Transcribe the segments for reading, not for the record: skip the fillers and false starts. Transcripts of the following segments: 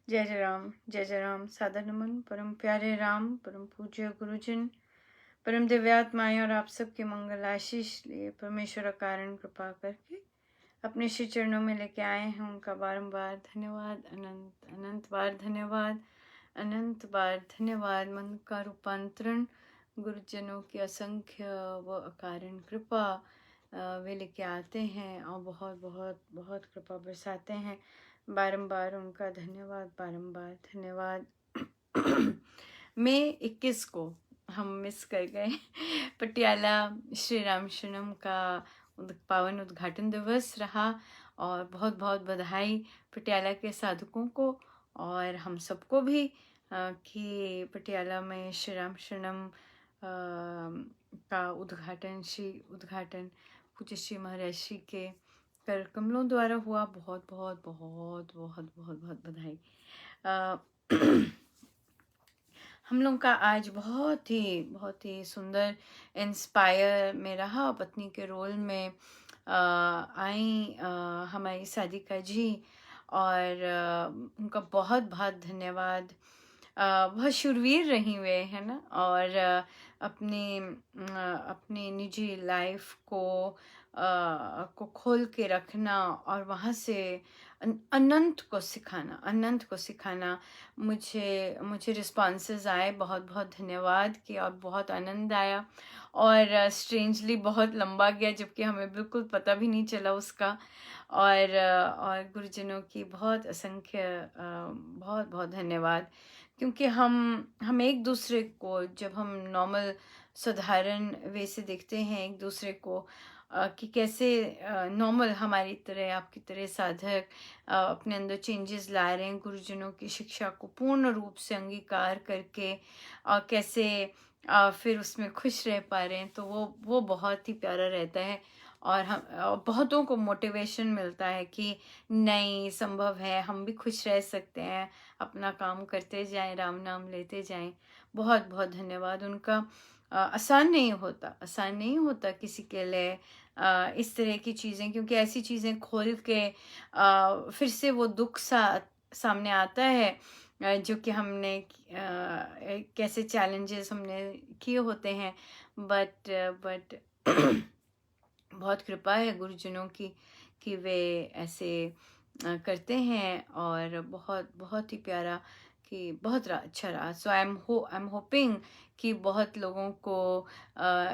जय जय राम। सादर नमन परम प्यारे राम, परम पूज्य गुरुजन, परम दिव्यात्माएं और आप सबके मंगल आशीष लिए परमेश्वर कारण कृपा करके अपने श्री चरणों में लेके आए हैं। उनका बारंबार धन्यवाद, अनंत अनंत बार धन्यवाद, अनंत बार धन्यवाद। मन का रूपांतरण गुरुजनों की असंख्य व अकारण कृपा वे लेके आते हैं और बहुत बहुत बहुत कृपा बरसाते हैं। बारंबार उनका धन्यवाद, बारंबार धन्यवाद। मई 21 को हम मिस कर गए पटियाला श्री राम शरणम का पावन उद्घाटन दिवस रहा और बहुत बहुत बधाई पटियाला के साधकों को और हम सबको भी कि पटियाला में श्री राम शरणम का उद्घाटन पूज्य श्री महाराज श्री के कर कमलों द्वारा हुआ। बहुत बहुत बहुत बहुत बहुत बहुत बधाई। हम लोग का आज बहुत ही सुंदर इंस्पायर में रहा। पत्नी के रोल में आई हमारी सादिका जी और उनका बहुत बहुत धन्यवाद। बहुत शूरवीर रही वे, है ना, और अपनी निजी लाइफ को खोल के रखना और वहाँ से अनंत को सिखाना। मुझे रिस्पॉन्सेस आए, बहुत बहुत धन्यवाद किया और बहुत आनंद आया। और स्ट्रेंजली बहुत लंबा गया जबकि हमें बिल्कुल पता भी नहीं चला उसका। और गुरुजनों की बहुत असंख्य बहुत बहुत धन्यवाद, क्योंकि हम एक दूसरे को जब हम नॉर्मल साधारण वे से देखते हैं एक दूसरे को कि कैसे नॉर्मल हमारी तरह आपकी तरह साधक अपने अंदर चेंजेस ला रहे हैं गुरुजनों की शिक्षा को पूर्ण रूप से अंगीकार करके और कैसे फिर उसमें खुश रह पा रहे हैं, तो वो बहुत ही प्यारा रहता है। और हम बहुतों को मोटिवेशन मिलता है कि नहीं, संभव है, हम भी खुश रह सकते हैं, अपना काम करते जाएं, राम नाम लेते जाएं। बहुत बहुत धन्यवाद उनका। आसान नहीं होता किसी के लिए इस तरह की चीज़ें, क्योंकि ऐसी चीज़ें खोल के फिर से वो दुख सामने आता है जो कि हमने कैसे चैलेंजेस हमने किए होते हैं। बट बहुत कृपा है गुरुजनों की कि वे ऐसे करते हैं और बहुत बहुत ही प्यारा कि बहुत अच्छा रहा। सो आई एम होपिंग कि बहुत लोगों को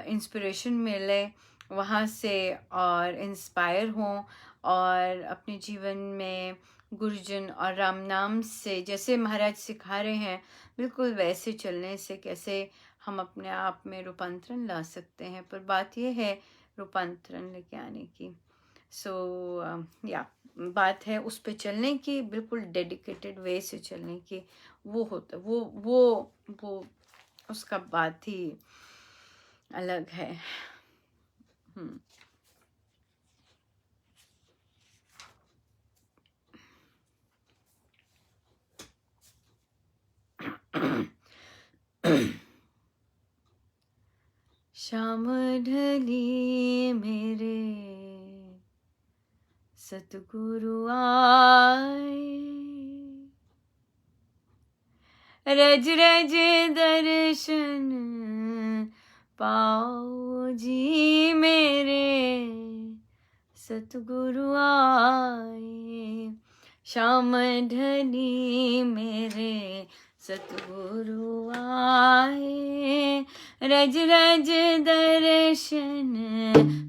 इंस्पिरेशन मिले वहाँ से और इंस्पायर हों और अपने जीवन में गुरुजन और राम नाम से जैसे महाराज सिखा रहे हैं बिल्कुल वैसे चलने से कैसे हम अपने आप में रूपांतरण ला सकते हैं। पर बात यह है रूपांतरण लेके आने की। या बात है उस पे चलने की, बिल्कुल डेडिकेटेड वे से चलने की। वो होता वो उसका बात ही अलग है। शाम ढली मेरे सतगुरु आए, रज रज दर्शन पाओ जी मेरे सतगुरु आए। शाम ढली मेरे सतगुरु आए, रज रज दर्शन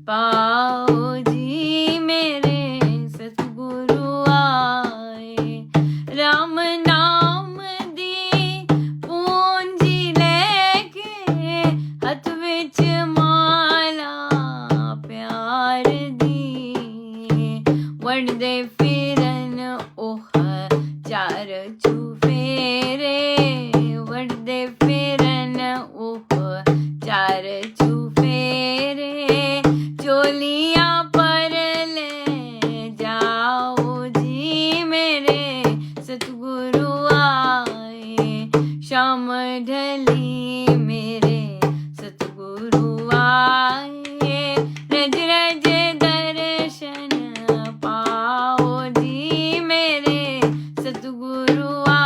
पाओ जी मेरे सतगुरु आए। राम नाम दी पूंजी लेके हथ विच माला प्यार दी, वंडदे फिरन ओह चार चुफेरे, वंडदे फिरन ओह चार चुफेरे, चोलियां पर ले जाओ जी मेरे सतगुरु आए। शाम ढली मेरे सतगुरु आए, रज रज दर्शन पाओ जी मेरे सतगुरु आए।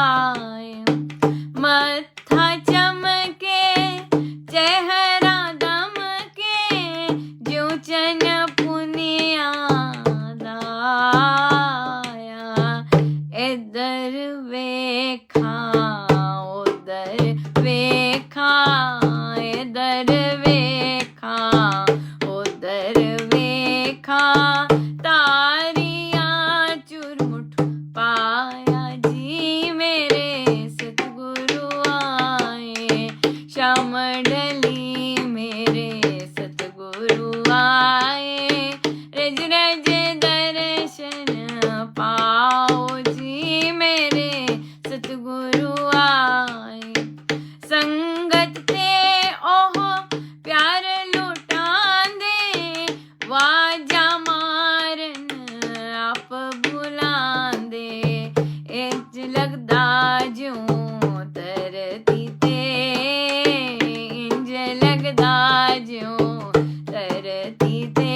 इधर वेखा उधर वेखा इधर वेखा उधर वेखा तारिया चुरमुट पाया जी मेरे सतगुरु आए श्याम डली मेरे सतगुरु आए रज रज दर्शन पाओ जी मेरे सतगुरु आए संगत ते ओह प्यार लुटांदे वाजा मारन आप बुलांदे इंज लगदा ज्यों धरती ते इंज लगदा ज्यों धरती ते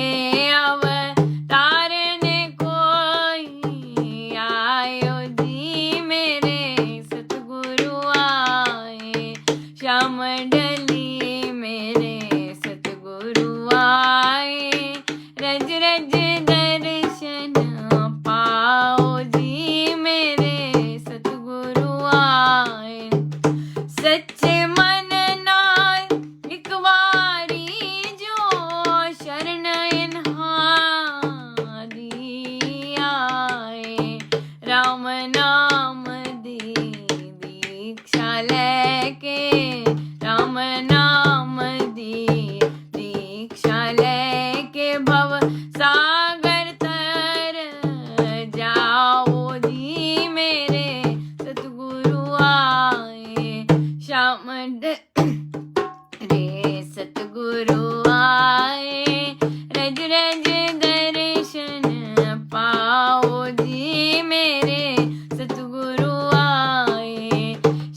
अवतारन कोई आयो जी मेरे सतगुरु आए श्याम डली मेरे सतगुरु आए रज रज दर्शन पाओ जी मेरे सतगुरु आए सच्चे मन नाल एक वारी जो शरण इन्हां दी आए राम नाम दी दीक्षा लेके राम नाम दी दीक्षा लेके भव सागर तर जाओ जी मेरे सतगुरु आए श्याम रे सतगुरु आए रज रज दर्शन पाओ जी मेरे सतगुरु आए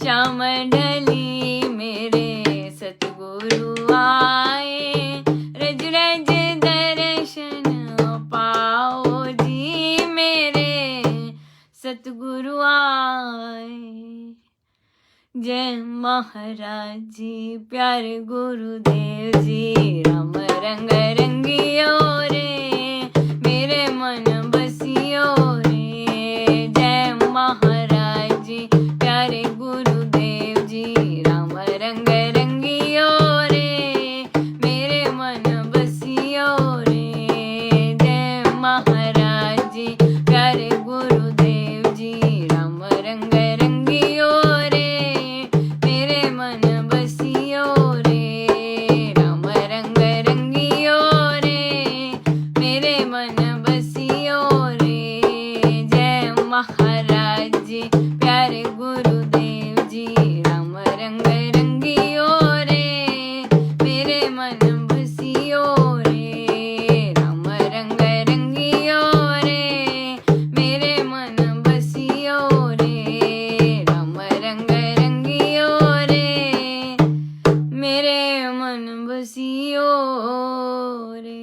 श्याम डली मेरे सतगुरु आए रज रज दर्शन पाओ जी मेरे सतगुरु आए जय महाराज जी प्यारे गुरुदेव जी राम रंग रंगियो रे मेरे मन बसियो रे जय महाराज जी प्यारे गुरुदेव जी राम रंग रंगियो रे मेरे मन बसियो रे जय महाराज जी प्यारे गुरुदेव जी राम रंग रंगियो रे मेरे मन बसियो रे राम रंग रंगियो रे मेरे मन बसियो रे जय महाराज जी प्यारे गुरुदेव जी राम रंग रंगियो रे मेरे मन बसियो रे राम रंग रंगियो रे मेरे मन बसियो रे राम रंग रंगियो रे मेरे मन बसियो रे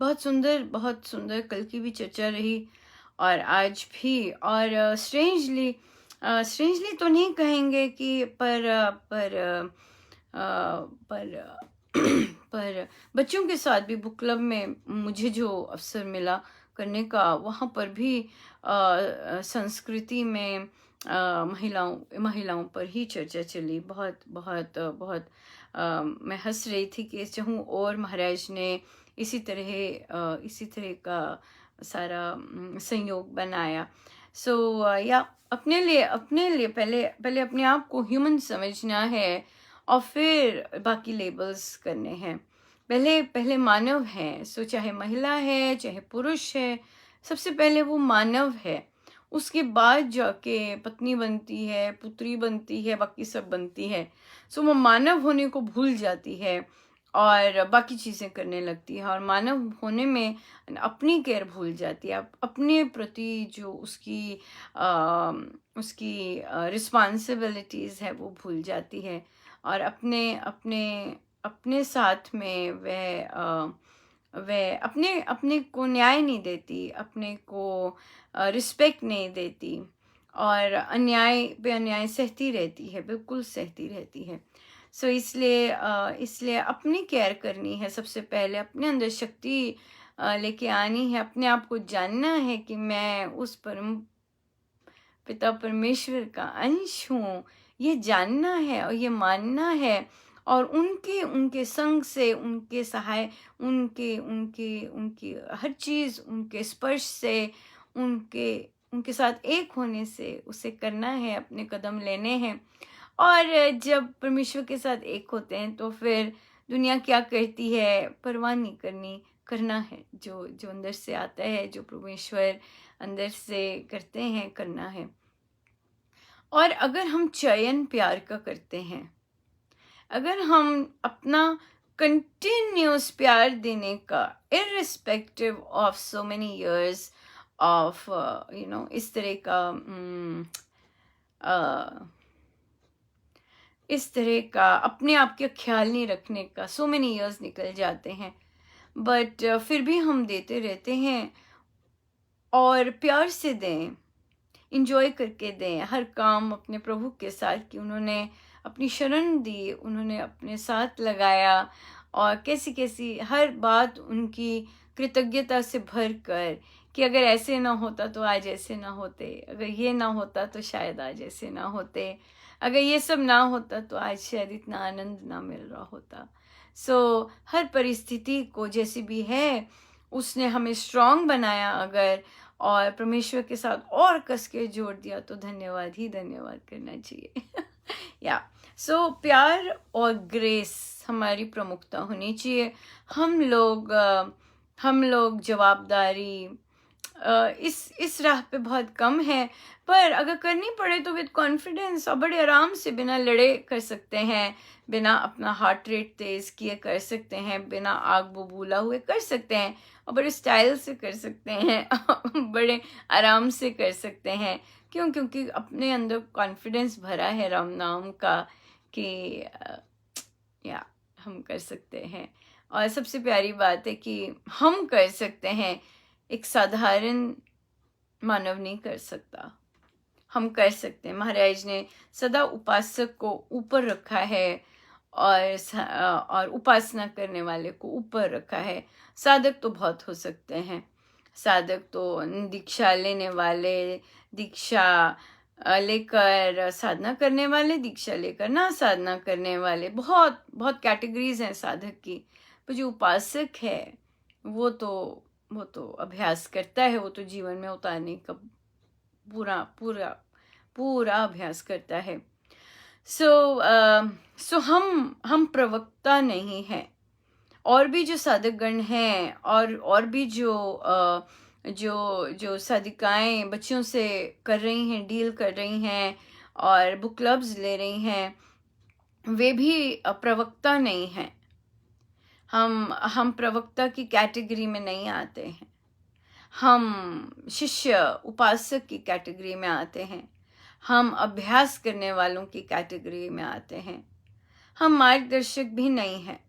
बहुत सुंदर कल की भी चर्चा रही और आज भी और स्ट्रेंजली तो नहीं कहेंगे कि पर बच्चों के साथ भी बुक क्लब में मुझे जो अवसर मिला करने का वहाँ पर भी संस्कृति में महिलाओं पर ही चर्चा चली बहुत मैं हंस रही थी कि चाहूँ और महाराज ने इसी तरह का सारा संयोग बनाया या अपने लिए पहले अपने आप को ह्यूमन समझना है और फिर बाकी लेबल्स करने हैं पहले मानव है चाहे महिला है चाहे पुरुष है सबसे पहले वो मानव है उसके बाद जाके पत्नी बनती है पुत्री बनती है बाकी सब बनती है वो मानव होने को भूल जाती है और बाकी चीज़ें करने लगती है और मानव होने में अपनी केयर भूल जाती है अपने प्रति जो उसकी रिस्पॉन्सिबिलिटीज़ है वो भूल जाती है और अपने साथ में वह अपने को न्याय नहीं देती अपने को रिस्पेक्ट नहीं देती और अन्याय पे अन्याय सहती रहती है, बिल्कुल सहती रहती है। सो इसलिए अपनी केयर करनी है, सबसे पहले अपने अंदर शक्ति लेके आनी है, अपने आप को जानना है कि मैं उस परम पिता परमेश्वर का अंश हूँ, ये जानना है और ये मानना है, और उनके उनके संग से, उनके सहाय, उनके उनके उनकी हर चीज़, उनके स्पर्श से, उनके उनके साथ एक होने से उसे करना है, अपने कदम लेने हैं। और जब परमेश्वर के साथ एक होते हैं तो फिर दुनिया क्या करती है परवाह नहीं करनी, करना है जो जो अंदर से आता है, जो परमेश्वर अंदर से करते हैं, करना है। और अगर हम चयन प्यार का करते हैं, अगर हम अपना कंटिन्यूस प्यार देने का, irrespective of so many years of इस तरह का इस तरह का अपने आप का ख्याल नहीं रखने का, सो मेनी इयर्स निकल जाते हैं, बट फिर भी हम देते रहते हैं, और प्यार से दें, इंजॉय करके दें हर काम अपने प्रभु के साथ, कि उन्होंने अपनी शरण दी, उन्होंने अपने साथ लगाया, और कैसी कैसी हर बात उनकी कृतज्ञता से भर कर, कि अगर ऐसे ना होता तो आज ऐसे ना होते, अगर ये ना होता तो शायद आज ऐसे ना होते, अगर ये सब ना होता तो आज शायद इतना आनंद ना मिल रहा होता। हर परिस्थिति को जैसी भी है, उसने हमें स्ट्रांग बनाया अगर, और परमेश्वर के साथ और कस के जोड़ दिया, तो धन्यवाद ही धन्यवाद करना चाहिए। या प्यार और ग्रेस हमारी प्रमुखता होनी चाहिए। हम लोग जवाबदारी इस राह पे बहुत कम है, पर अगर करनी पड़े तो विद कॉन्फिडेंस और बड़े आराम से, बिना लड़े कर सकते हैं, बिना अपना हार्ट रेट तेज किए कर सकते हैं, बिना आग बबूला हुए कर सकते हैं, और बड़े स्टाइल से कर सकते हैं, बड़े आराम से कर सकते हैं। क्यों? क्योंकि अपने अंदर कॉन्फिडेंस भरा है राम नाम का, कि या हम कर सकते हैं। और सबसे प्यारी बात है कि हम कर सकते हैं, एक साधारण मानव नहीं कर सकता, हम कर सकते हैं। महाराज ने सदा उपासक को ऊपर रखा है, और उपासना करने वाले को ऊपर रखा है। साधक तो बहुत हो सकते हैं, साधक तो दीक्षा लेने वाले, दीक्षा लेकर साधना करने वाले, दीक्षा लेकर ना साधना करने वाले, बहुत बहुत कैटेगरीज हैं साधक की। पर जो उपासक है, वो तो वो तो अभ्यास करता है, वो तो जीवन में उतारने का पूरा पूरा पूरा अभ्यास करता है। हम प्रवक्ता नहीं हैं, और भी जो साधकगण हैं, और भी जो साधिकाएं बच्चों से कर रही हैं, डील कर रही हैं, और बुक क्लब्स ले रही हैं, वे भी प्रवक्ता नहीं हैं। हम प्रवक्ता की कैटेगरी में नहीं आते हैं, हम शिष्य उपासक की कैटेगरी में आते हैं, हम अभ्यास करने वालों की कैटेगरी में आते हैं। हम मार्गदर्शक भी नहीं हैं,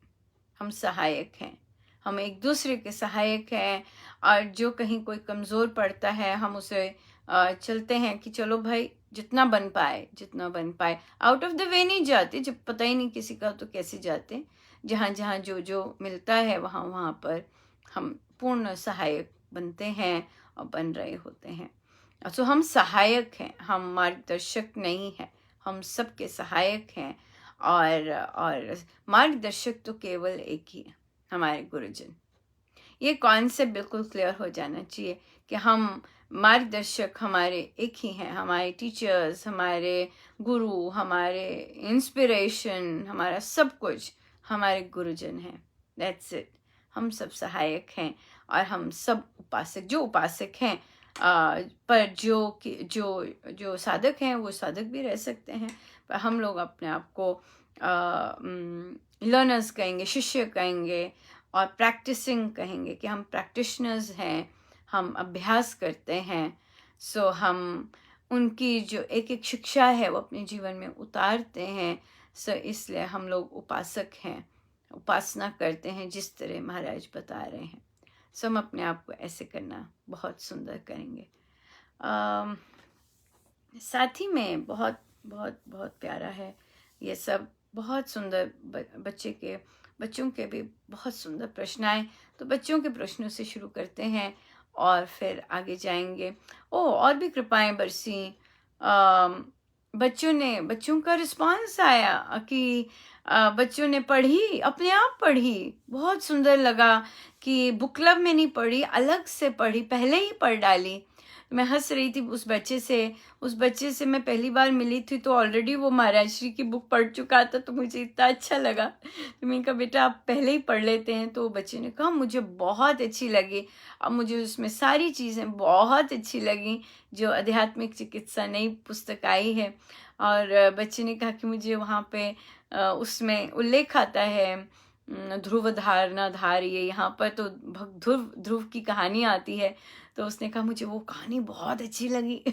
हम सहायक हैं, हम एक दूसरे के सहायक हैं। और जो कहीं कोई कमज़ोर पड़ता है, हम उसे चलते हैं कि चलो भाई, जितना बन पाए, जितना बन पाए। आउट ऑफ द वे नहीं जाते, जब पता ही नहीं किसी का तो कैसे जाते। जहाँ जहाँ जो जो मिलता है, वहाँ वहाँ पर हम पूर्ण सहायक बनते हैं और बन रहे होते हैं। हम सहायक हैं, हम मार्गदर्शक नहीं हैं, हम सबके सहायक हैं। और मार्गदर्शक तो केवल एक ही है, हमारे गुरुजन। ये कॉन्सेप्ट बिल्कुल क्लियर हो जाना चाहिए कि हम मार्गदर्शक हमारे एक ही हैं, हमारे टीचर्स, हमारे गुरु, हमारे इंस्पिरेशन, हमारा सब कुछ हमारे गुरुजन हैं। That's it. हम सब सहायक हैं, और हम सब उपासक, जो उपासक हैं, पर जो साधक हैं, वो साधक भी रह सकते हैं। पर हम लोग अपने आप को लर्नर्स कहेंगे, शिष्य कहेंगे, और प्रैक्टिसिंग कहेंगे, कि हम प्रैक्टिशनर्स हैं, हम अभ्यास करते हैं। हम उनकी जो एक एक शिक्षा है, वो अपने जीवन में उतारते हैं। इसलिए हम लोग उपासक हैं, उपासना करते हैं, जिस तरह महाराज बता रहे हैं। हम अपने आप को ऐसे करना बहुत सुंदर करेंगे। साथ ही में बहुत बहुत बहुत प्यारा है ये सब। बहुत सुंदर बच्चों के भी बहुत सुंदर प्रश्न आए, तो बच्चों के प्रश्नों से शुरू करते हैं और फिर आगे जाएंगे। और भी कृपाएं बरसी। अम, बच्चों का रिस्पांस आया कि बच्चों ने पढ़ी, अपने आप पढ़ी, बहुत सुंदर लगा कि बुक क्लब में नहीं पढ़ी, अलग से पढ़ी, पहले ही पढ़ डाली। मैं हंस रही थी उस बच्चे से मैं पहली बार मिली थी तो ऑलरेडी वो महाराज श्री की बुक पढ़ चुका था, तो मुझे इतना अच्छा लगा। तो मैंने कहा बेटा आप पहले ही पढ़ लेते हैं। तो बच्चे ने कहा मुझे बहुत अच्छी लगी। अब मुझे उसमें सारी चीज़ें बहुत अच्छी लगी जो आध्यात्मिक चिकित्सा नई पुस्तक आई है। और बच्चे ने कहा कि मुझे वहाँ पे उसमें उल्लेख आता है ध्रुव धारणा धारिये, यहाँ पर तो ध्रुव ध्रुव की कहानी आती है। तो उसने कहा मुझे वो कहानी बहुत अच्छी लगी।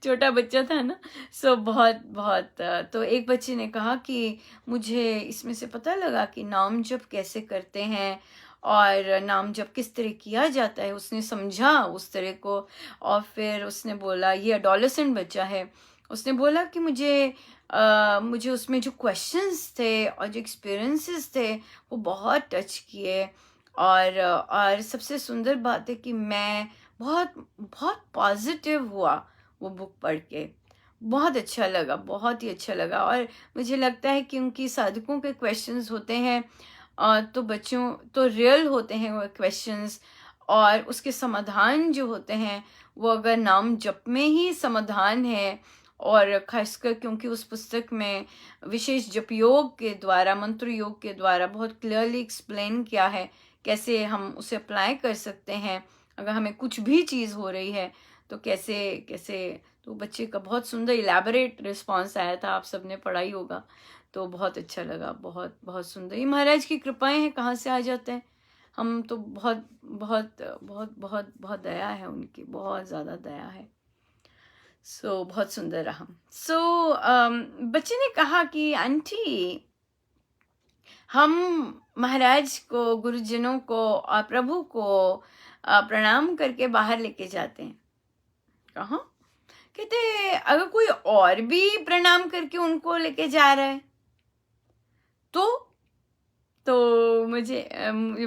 छोटा बच्चा था ना, सो बहुत बहुत तो एक बच्चे ने कहा कि मुझे इसमें से पता लगा कि नाम जप कैसे करते हैं और नाम जप किस तरह किया जाता है, उसने समझा उस तरह को। और फिर उसने बोला, ये एडोलेसेंट बच्चा है, उसने बोला कि मुझे उसमें जो क्वेश्चंस थे और जो एक्सपीरियंसेस थे वो बहुत टच किए। और सबसे सुंदर बात है कि मैं बहुत बहुत पॉजिटिव हुआ वो बुक पढ़ के। बहुत अच्छा लगा, बहुत ही अच्छा लगा। और मुझे लगता है कि उनकी साधकों के क्वेश्चंस होते हैं तो बच्चों तो रियल होते हैं वो क्वेश्चंस, और उसके समाधान जो होते हैं वो अगर नाम जप में ही समाधान है। और खासकर क्योंकि उस पुस्तक में विशेष जप योग के द्वारा, मंत्र योग के द्वारा बहुत क्लियरली एक्सप्लेन किया है कैसे हम उसे अप्लाई कर सकते हैं अगर हमें कुछ भी चीज़ हो रही है तो कैसे कैसे। तो बच्चे का बहुत सुंदर इलेबोरेट रिस्पॉन्स आया था, आप सबने पढ़ा ही होगा, तो बहुत अच्छा लगा। बहुत बहुत सुंदर, ये महाराज की कृपाएं हैं, कहाँ से आ जाते हैं हम तो। बहुत बहुत बहुत बहुत बहुत दया है उनकी, बहुत ज़्यादा दया है। बहुत सुंदर रहा। बच्चे ने कहा कि आंटी हम महाराज को, गुरुजनों को और प्रभु को प्रणाम करके बाहर लेके जाते हैं। कहा? कहते अगर कोई और भी प्रणाम करके उनको लेके जा रहा है तो मुझे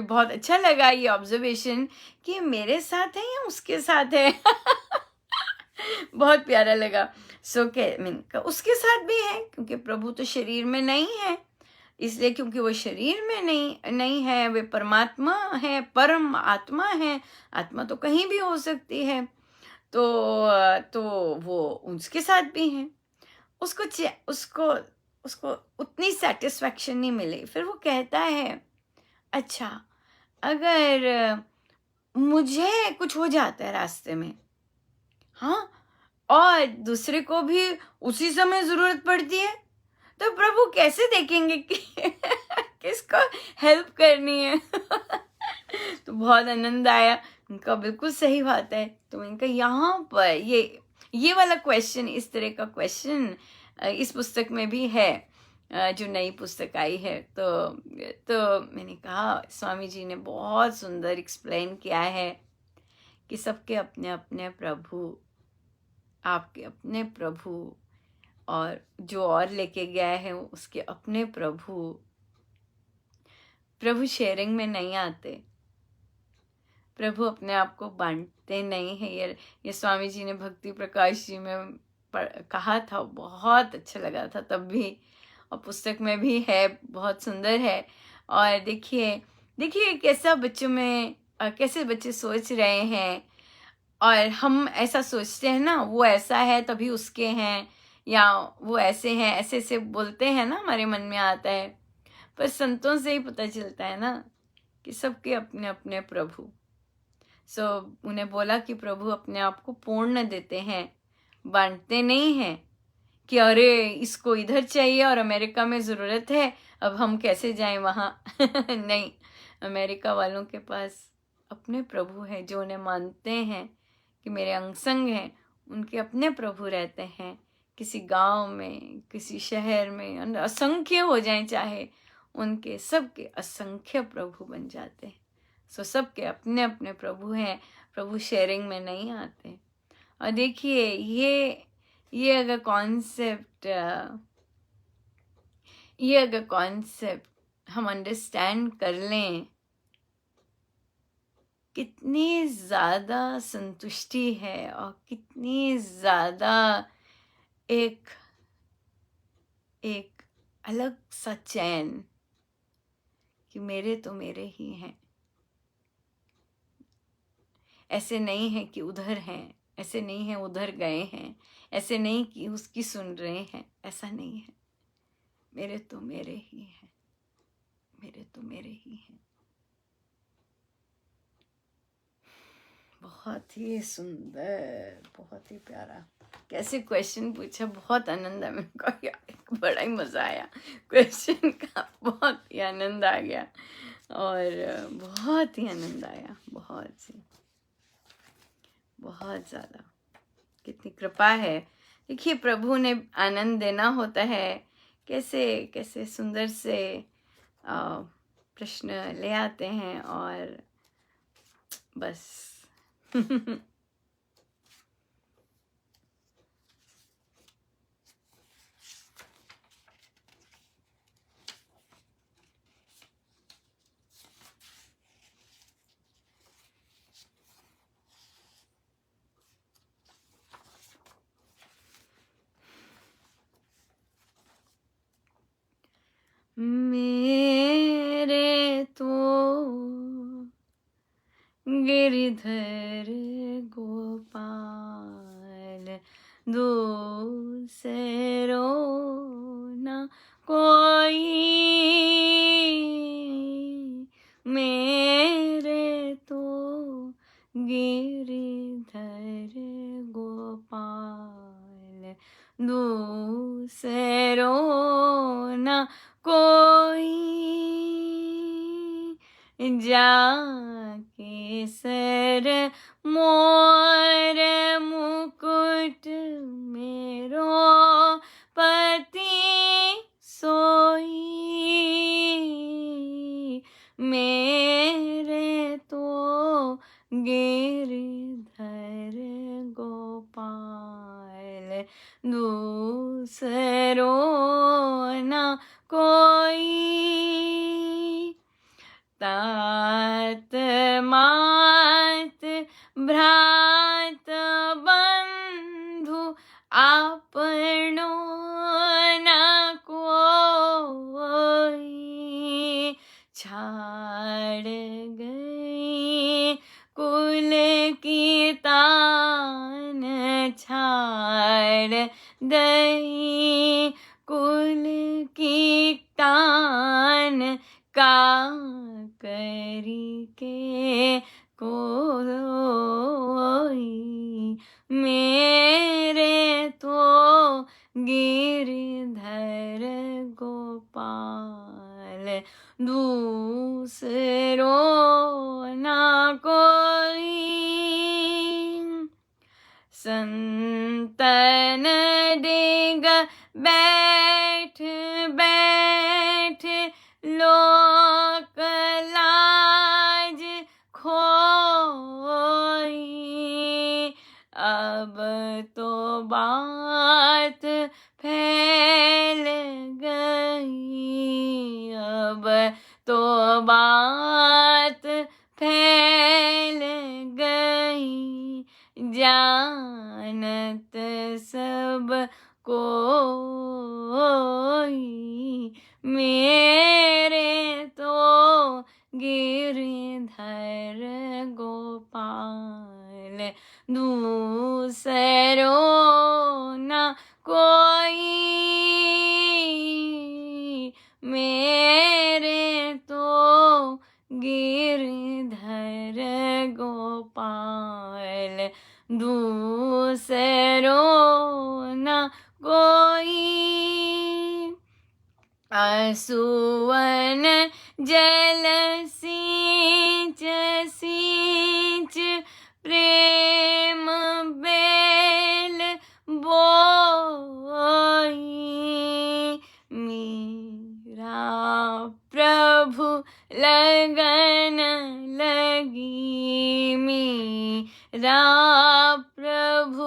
बहुत अच्छा लगा ये ऑब्जर्वेशन कि मेरे साथ है या उसके साथ है। बहुत प्यारा लगा। उसके साथ भी है क्योंकि प्रभु तो शरीर में नहीं है, इसलिए क्योंकि वो शरीर में नहीं है, वे परमात्मा है, परम आत्मा है। आत्मा तो कहीं भी हो सकती है। तो वो उसके साथ भी है। उसको उसको उतनी सेटिस्फैक्शन नहीं मिली। फिर वो कहता है अच्छा अगर मुझे कुछ हो जाता है रास्ते में, हाँ, और दूसरे को भी उसी समय जरूरत पड़ती है, तो प्रभु कैसे देखेंगे कि किसको हेल्प करनी है। तो बहुत आनंद आया। उनका बिल्कुल सही बात है। तो इनका यहाँ पर ये वाला क्वेश्चन, इस तरह का क्वेश्चन इस पुस्तक में भी है जो नई पुस्तक आई है। तो मैंने कहा स्वामी जी ने बहुत सुंदर एक्सप्लेन किया है कि सबके अपने अपने प्रभु, आपके अपने प्रभु, और जो और लेके गया है उसके अपने प्रभु शेयरिंग में नहीं आते। प्रभु अपने आप को बांटते नहीं है। ये स्वामी जी ने भक्ति प्रकाश जी में कहा था, बहुत अच्छा लगा था तब भी, और पुस्तक में भी है, बहुत सुंदर है। और देखिए कैसा बच्चों में कैसे बच्चे सोच रहे हैं। और हम ऐसा सोचते हैं ना, वो ऐसा है तभी उसके हैं, या वो ऐसे हैं, ऐसे ऐसे बोलते हैं ना, हमारे मन में आता है। पर संतों से ही पता चलता है ना कि सबके अपने अपने प्रभु। उन्हें बोला कि प्रभु अपने आप को पूर्ण देते हैं, बांटते नहीं हैं कि अरे इसको इधर चाहिए और अमेरिका में ज़रूरत है, अब हम कैसे जाएं वहाँ। नहीं, अमेरिका वालों के पास अपने प्रभु हैं जो उन्हें मानते हैं कि मेरे अंगसंग हैं। उनके अपने प्रभु रहते हैं, किसी गांव में, किसी शहर में, असंख्य हो जाएं चाहे, उनके सबके असंख्य प्रभु बन जाते हैं। सबके अपने अपने प्रभु हैं। प्रभु शेयरिंग में नहीं आते। और देखिए ये अगर कॉन्सेप्ट हम अंडरस्टैंड कर लें, कितनी ज़्यादा संतुष्टि है और कितनी ज़्यादा एक एक अलग सा चैन कि मेरे तो मेरे ही हैं। ऐसे नहीं है कि उधर हैं, ऐसे नहीं है उधर गए हैं, ऐसे नहीं कि उसकी सुन रहे हैं, ऐसा नहीं है। मेरे तो मेरे ही हैं, मेरे तो मेरे ही हैं। बहुत ही सुंदर, बहुत ही प्यारा। कैसे क्वेश्चन पूछा, बहुत आनंद आया मेरे को यार, बड़ा ही मज़ा आया क्वेश्चन का, बहुत ही आनंद आ गया और बहुत ही आनंद आया, बहुत ज़्यादा। कितनी कृपा है। देखिए प्रभु ने आनंद देना होता है, कैसे कैसे सुंदर से प्रश्न ले आते हैं और बस मेरे तो गिरधर गोपाल, दूसरो न कोई, मेरे तो गिरधर गोपाल, दूसरो न कोई, जाके सर मोर मुकुट मेरो पति सोई, मेरे तो गिरधर गोपाल, दूसरो न कोई, तात मात भ्रात बंधु आपनो न कोई, छाड़ गई कुल की तान, छाड़ दई कुल की तान, का करी के कोई, मेरे तो गिरधर गोपाल, दूसरो ना कोई, संतन डिग बैठ बैठ लोक लाज खोई, अब तो बात फैल गई, अब तो बात फैल गई, जानत सब कोई, मेरे तो गिरधर गोपाल, दूसरो न कोई, मेरे तो गिरधर गोपाल, दूसरो न कोई, असुवन जल सींच सींच प्रेम बेल बोई, मेरा प्रभु लगन लगी, मेरा प्रभु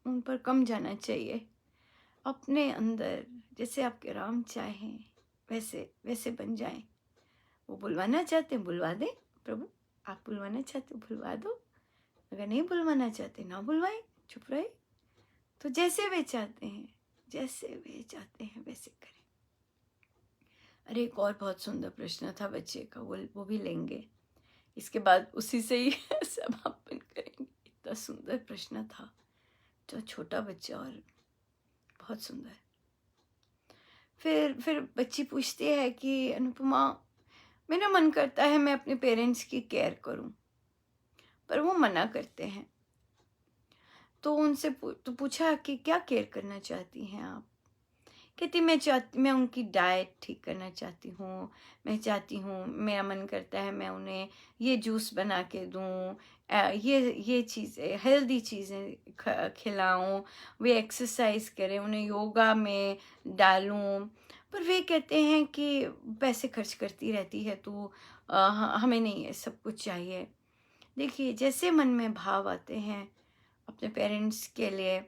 उन पर कम जाना चाहिए। अपने अंदर जैसे आपके राम चाहें वैसे वैसे बन जाएं। वो बुलवाना चाहते हैं बुलवा दें, प्रभु आप बुलवाना चाहते हो बुलवा दो, अगर नहीं बुलवाना चाहते ना बुलवाएं, चुप रहे। तो जैसे वे चाहते हैं, जैसे वे चाहते हैं वैसे करें। अरे एक और बहुत सुंदर प्रश्न था बच्चे का, वो भी लेंगे इसके बाद, उसी से ही समापन करेंगे। इतना सुंदर प्रश्न था, तो छोटा बच्चा और बहुत सुंदर। फिर बच्ची पूछती है कि अनुपमा, मेरा मन करता है मैं अपने पेरेंट्स की केयर करूं, पर वो मना करते हैं। तो उनसे तो पूछा कि क्या केयर करना चाहती हैं आप? कहती मैं उनकी डाइट ठीक करना चाहती हूँ। मैं चाहती हूँ, मेरा मन करता है मैं उन्हें ये जूस बना के दूँ, ये चीज़ें हेल्दी चीज़ें खिलाऊँ, वे एक्सरसाइज करें, उन्हें योगा में डालूँ। पर वे कहते हैं कि पैसे खर्च करती रहती है तो हमें नहीं ये सब कुछ चाहिए। देखिए जैसे मन में भाव आते हैं अपने पेरेंट्स के लिए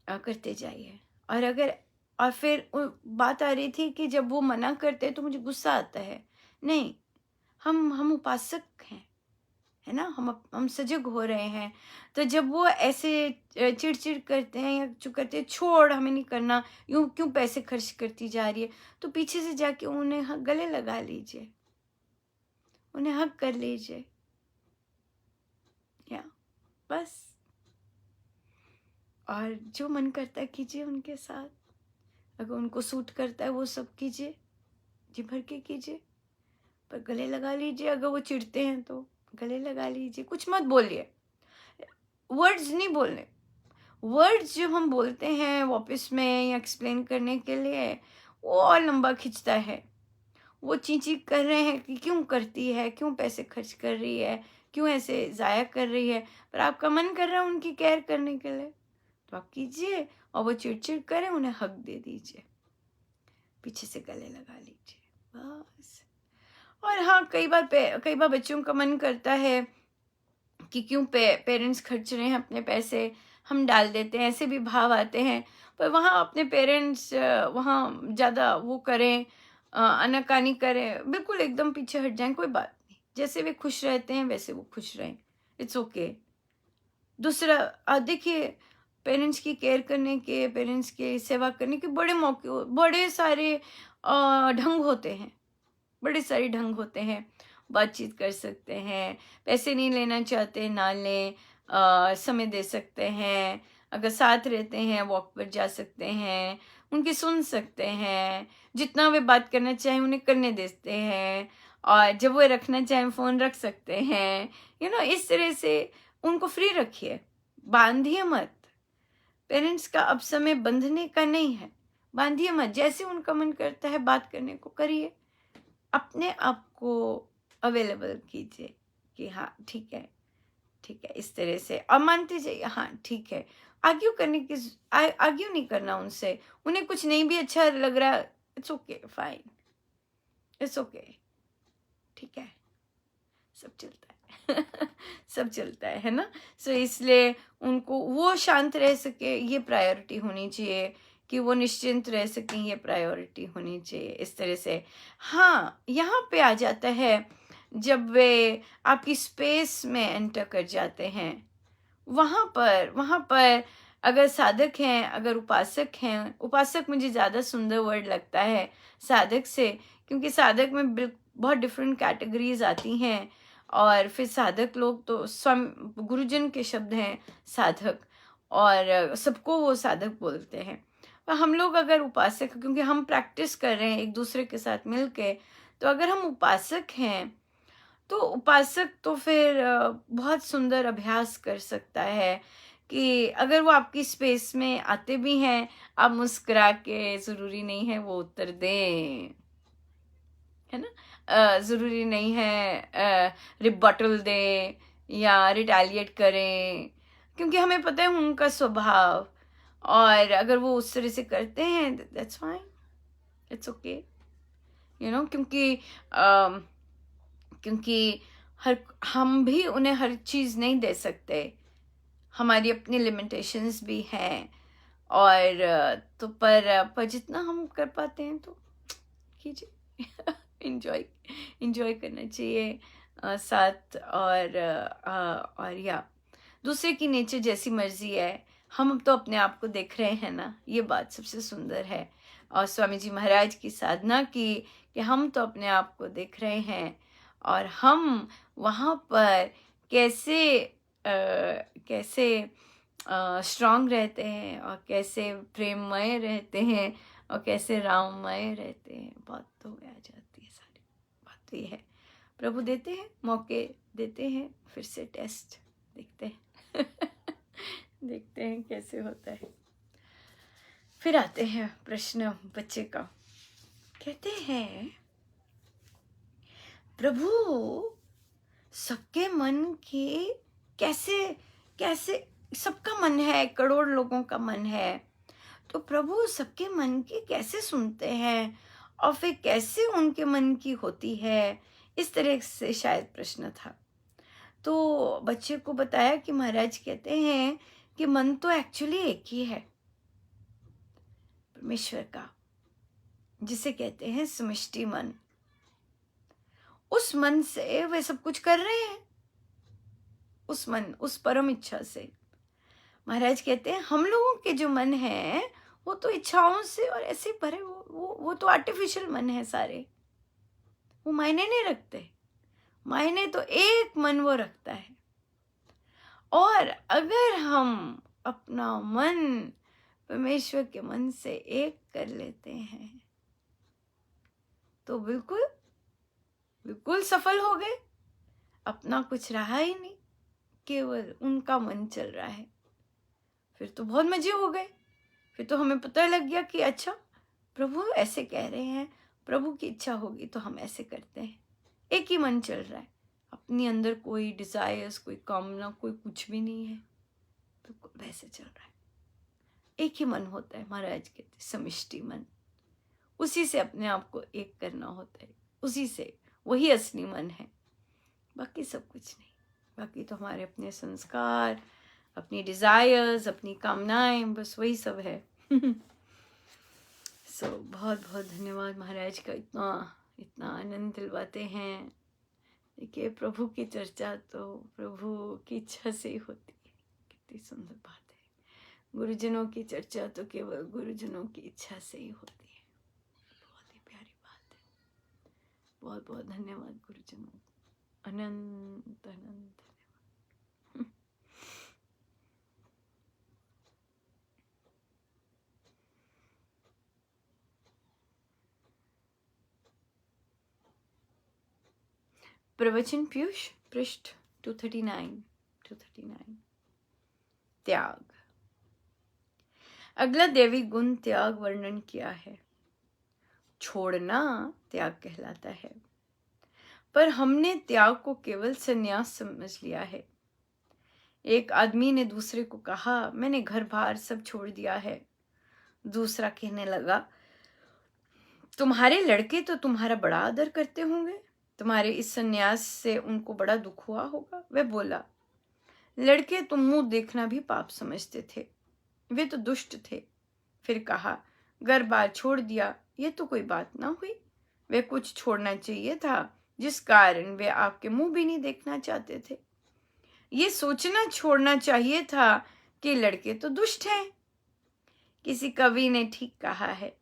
करते जाइए। और अगर और फिर बात आ रही थी कि जब वो मना करते तो मुझे गुस्सा आता है। नहीं, हम उपासक हैं, है ना, हम सजग हो रहे हैं। तो जब वो ऐसे चिड़चिड़ करते हैं या जो करते हैं छोड़ हमें नहीं करना, यूं क्यों पैसे खर्च करती जा रही है, तो पीछे से जाके उन्हें गले लगा लीजिए, उन्हें हक कर लीजिए, या बस। और जो मन करता है कीजिए उनके साथ, अगर उनको सूट करता है वो सब कीजिए, जी भर के कीजिए, पर गले लगा लीजिए। अगर वो चिढ़ते हैं तो गले लगा लीजिए, कुछ मत बोलिए, वर्ड्स नहीं बोलने। वर्ड्स जो हम बोलते हैं वापस में या एक्सप्लेन करने के लिए, वो और लंबा खिंचता है। वो चींची कर रहे हैं कि क्यों करती है, क्यों पैसे खर्च कर रही है, क्यों ऐसे ज़ाया कर रही है, पर आपका मन कर रहा है उनकी केयर करने के लिए, तो आप कीजिए। और वो चिड़चिड़ करें, उन्हें हक दे दीजिए, पीछे से गले लगा लीजिए, बस। और हाँ, कई बार बच्चों का मन करता है कि क्यों पेरेंट्स खर्च रहे हैं अपने पैसे, हम डाल देते हैं, ऐसे भी भाव आते हैं। पर वहाँ अपने पेरेंट्स वहाँ ज़्यादा वो करें, आनाकानी करें, बिल्कुल एकदम पीछे हट जाएं, कोई बात नहीं। जैसे वे खुश रहते हैं वैसे वो खुश रहें, इट्स ओके। दूसरा देखिए, पेरेंट्स की केयर करने के, पेरेंट्स की सेवा करने के बड़े मौके, बड़े सारे ढंग होते हैं, बड़े सारे ढंग होते हैं। बातचीत कर सकते हैं, पैसे नहीं लेना चाहते ना लें, समय दे सकते हैं, अगर साथ रहते हैं वॉक पर जा सकते हैं, उनकी सुन सकते हैं, जितना वे बात करना चाहें उन्हें करने देते हैं, और जब वो रखना चाहें फ़ोन रख सकते हैं। इस तरह से उनको फ्री रखिए, बांधिए मत। पेरेंट्स का अब समय बंधने का नहीं है, बांधिए मत। जैसे उनका मन करता है बात करने को करिए, अपने आप को अवेलेबल कीजिए कि हाँ ठीक है, ठीक है, इस तरह से। और मानते जाइए हाँ ठीक है। आर्ग्यू नहीं करना उनसे, उन्हें कुछ नहीं भी अच्छा लग रहा, it's okay, fine, it's okay, ठीक है, सब चलता है। सब चलता है ना। सो इसलिए उनको वो शांत रह सके, ये प्रायोरिटी होनी चाहिए, कि वो निश्चिंत रह सकें, ये प्रायोरिटी होनी चाहिए, इस तरह से। हाँ, यहाँ पे आ जाता है जब वे आपकी स्पेस में एंटर कर जाते हैं, वहाँ पर अगर साधक हैं, अगर उपासक हैं, उपासक मुझे ज़्यादा सुंदर वर्ड लगता है साधक से, क्योंकि साधक में बहुत डिफरेंट कैटेगरीज आती हैं। और फिर साधक लोग तो गुरुजन के शब्द हैं साधक, और सबको वो साधक बोलते हैं। पर हम लोग अगर उपासक, क्योंकि हम प्रैक्टिस कर रहे हैं एक दूसरे के साथ मिलके, तो अगर हम उपासक हैं तो उपासक तो फिर बहुत सुंदर अभ्यास कर सकता है कि अगर वो आपकी स्पेस में आते भी हैं, आप मुस्कुरा के, ज़रूरी नहीं है वो उत्तर दें, है ना, ज़रूरी नहीं है रिबटल दें या रिटेलिएट करें, क्योंकि हमें पता है उनका स्वभाव। और अगर वो उस तरह से करते हैं, दैट्स फाइन, इट्स ओके, क्योंकि हर हम भी उन्हें हर चीज़ नहीं दे सकते, हमारी अपनी लिमिटेशंस भी हैं। और तो पर जितना हम कर पाते हैं तो कीजिए। इंजॉय इंजॉय करना चाहिए साथ। और या दूसरे की नेचर जैसी मर्जी है, हम तो अपने आप को देख रहे हैं ना, ये बात सबसे सुंदर है। और स्वामी जी महाराज की साधना की कि हम तो अपने आप को देख रहे हैं और हम वहाँ पर कैसे कैसे स्ट्रांग रहते हैं और कैसे प्रेममय रहते हैं और कैसे राममय रहते हैं। बात तो आ जाती है, सारी बात तो ये है। प्रभु देते हैं मौके, देते हैं फिर से टेस्ट, देखते हैं देखते हैं कैसे होता है। फिर आते हैं प्रश्न बच्चे का। कहते हैं प्रभु सबके मन के कैसे कैसे, सबका मन है, करोड़ लोगों का मन है, तो प्रभु सबके मन की कैसे सुनते हैं और फिर कैसे उनके मन की होती है? इस तरह से शायद प्रश्न था। तो बच्चे को बताया कि महाराज कहते हैं कि मन तो एक्चुअली एक ही है, परमेश्वर का, जिसे कहते हैं समष्टि मन। उस मन से वे सब कुछ कर रहे हैं, उस मन, उस परम इच्छा से। महाराज कहते हैं हम लोगों के जो मन है वो तो इच्छाओं से और ऐसे भरे, वो तो आर्टिफिशियल मन है सारे, वो मायने नहीं रखते। मायने तो एक मन वो रखता है। और अगर हम अपना मन परमेश्वर के मन से एक कर लेते हैं तो बिल्कुल बिल्कुल सफल हो गए। अपना कुछ रहा ही नहीं, केवल उनका मन चल रहा है। फिर तो बहुत मजे हो गए। फिर तो हमें पता लग गया कि अच्छा प्रभु ऐसे कह रहे हैं, प्रभु की इच्छा होगी तो हम ऐसे करते हैं। एक ही मन चल रहा है, अपने अंदर कोई डिजायर्स, कोई कामना, कोई कुछ भी नहीं है, बिल्कुल वैसे चल रहा है। एक ही मन होता है, महाराज कहते समष्टि मन। उसी से अपने आप को एक करना होता है, उसी से, वही असली मन है, बाकी सब कुछ नहीं। बाकी तो हमारे अपने संस्कार, अपनी डिजायर्स, अपनी कामनाएं, बस वही सब है। बहुत बहुत धन्यवाद महाराज का, इतना इतना आनंद दिलवाते हैं। देखिए प्रभु की चर्चा तो प्रभु की इच्छा से ही होती है, कितनी सुंदर बात है। गुरुजनों की चर्चा तो केवल गुरुजनों की इच्छा से ही होती है, बहुत ही प्यारी बात है। बहुत बहुत धन्यवाद गुरुजनों, अनंत अनंत। प्रवचन पीयूष पृष्ठ 239। त्याग। अगला दैवी गुण त्याग वर्णन किया है। छोड़ना त्याग कहलाता है, पर हमने त्याग को केवल संन्यास समझ लिया है। एक आदमी ने दूसरे को कहा मैंने घर बार सब छोड़ दिया है। दूसरा कहने लगा तुम्हारे लड़के तो तुम्हारा बड़ा आदर करते होंगे, तुम्हारे इस संन्यास से उनको बड़ा दुख हुआ होगा। वह बोला लड़के तो मुंह देखना भी पाप समझते थे, वे तो दुष्ट थे। फिर कहा घर बार छोड़ दिया, ये तो कोई बात ना हुई। वे कुछ छोड़ना चाहिए था जिस कारण वे आपके मुंह भी नहीं देखना चाहते थे। ये सोचना छोड़ना चाहिए था कि लड़के तो दुष्ट हैं। किसी कवि ने ठीक कहा है,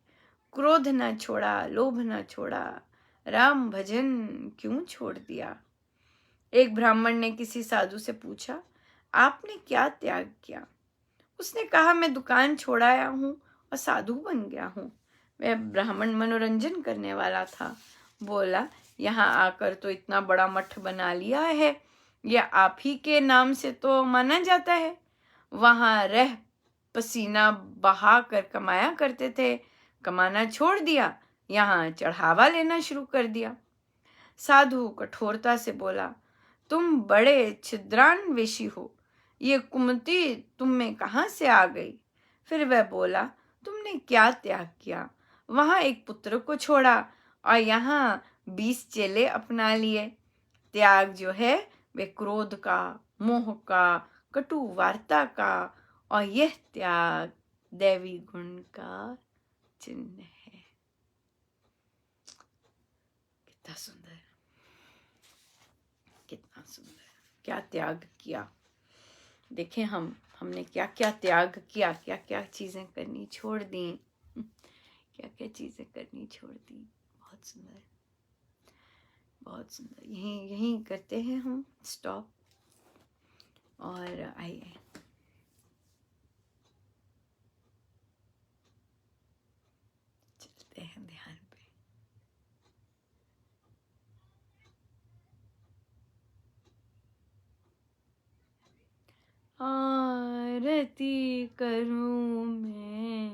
क्रोध न छोड़ा, लोभ न छोड़ा, राम भजन क्यों छोड़ दिया। एक ब्राह्मण ने किसी साधु से पूछा आपने क्या त्याग किया। उसने कहा मैं दुकान छोड़ाया हूँ और साधु बन गया हूँ। वह ब्राह्मण मनोरंजन करने वाला था, बोला यहाँ आकर तो इतना बड़ा मठ बना लिया है, यह आप ही के नाम से तो माना जाता है। वहाँ रह पसीना बहा कर कमाया करते थे, कमाना छोड़ दिया, यहाँ चढ़ावा लेना शुरू कर दिया। साधु कठोरता से बोला तुम बड़े छिद्रान्वेषी हो, ये कुमति तुम में कहाँ से आ गई। फिर वह बोला तुमने क्या त्याग किया। वहां एक पुत्र को छोड़ा और यहाँ 20 चेले अपना लिए। त्याग जो है वे क्रोध का, मोह का, कटु वार्ता का, और यह त्याग दैवी गुण का चिन्ह है। कितना सुंदर, कितना सुंदर, क्या त्याग किया। देखें हमने क्या क्या त्याग किया, क्या क्या चीजें करनी छोड़ दी, क्या क्या चीजें करनी छोड़ दी। बहुत सुंदर, बहुत सुंदर। यहीं करते हैं हम स्टॉप, और आइए चलते हैं ध्यान पे। आरती करूं मैं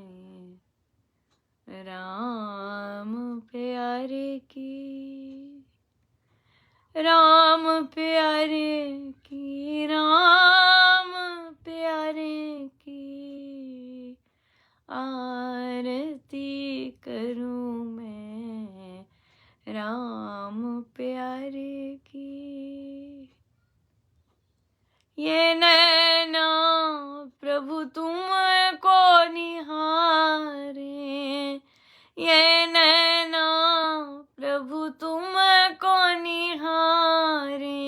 राम प्यारे की, राम प्यारे की, राम प्यारे की आरती करूं मैं राम प्यारे की। ये नैना प्रभु तुमको निहारे, ये नैना प्रभु तुमको निहारे,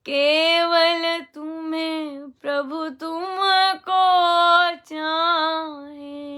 केवल तुम्हें प्रभु तुमको चाहे,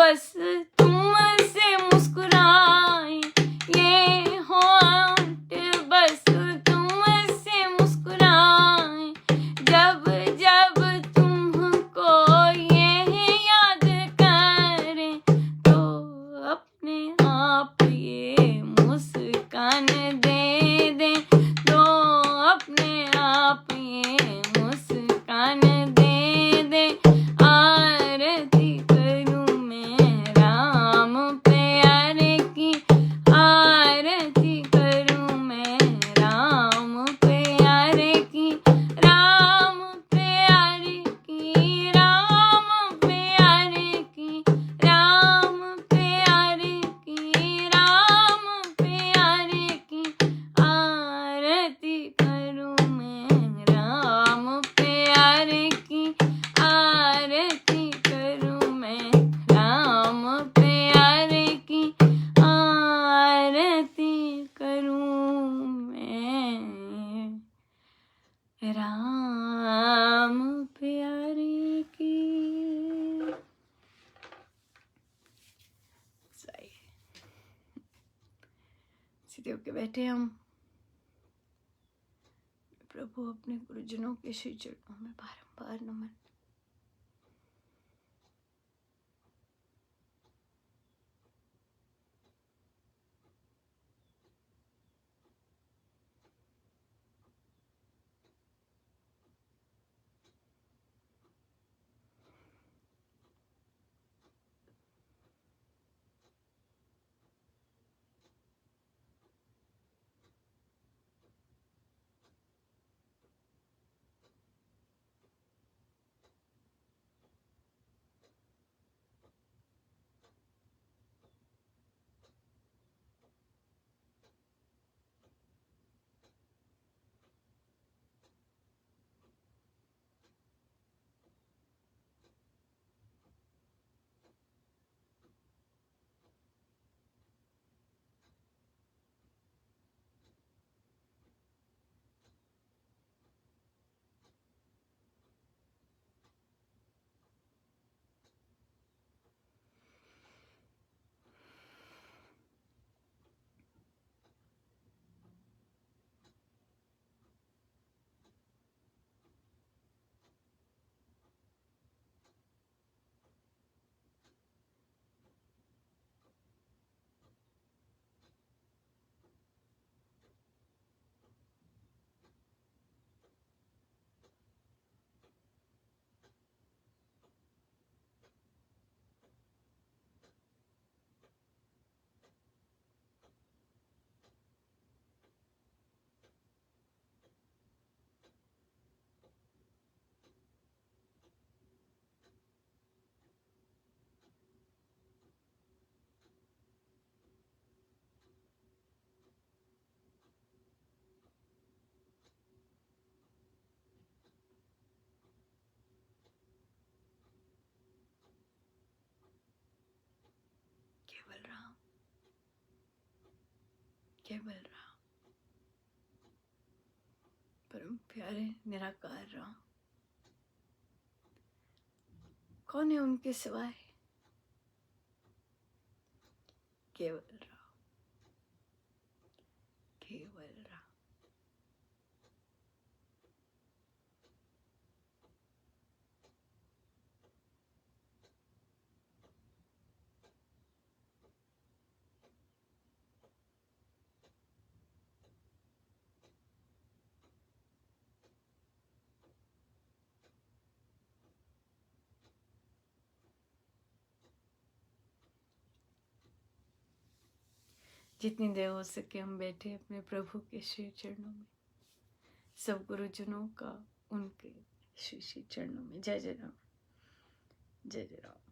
बस तुमसे मुस्कुराए ये होंठ, बस तुमसे मुस्कुराए जब जब तुमको ये याद करें, तो अपने आप ये मुस्कान दे दें, तो अपने आप ये मुस्कान दे दें। आरती करूं मैं राम प्यारे की, आरती करूं मैं राम प्यारे की, राम प्यारे की, राम प्यारे की, राम प्यारे की, राम प्यारे की। आरती करूं मैं राम प्यारे की, आरती करूं मैं राम प्यारे की, आरती करूं मैं राम प्यारे की। सही सीधे होके बैठे हम, प्रभु अपने गुरुजनों के श्री चरणों में बारंबार नमन। केवल राम, केवल राम, परम प्यारे निराकार राम। कौन है उनके सिवाय? केवल राम, केवल राम। जितनी देर हो सके हम बैठे अपने प्रभु के श्री चरणों में, सब गुरुजनों का उनके श्री श्री चरणों में। जय जय राम, जय जय राम।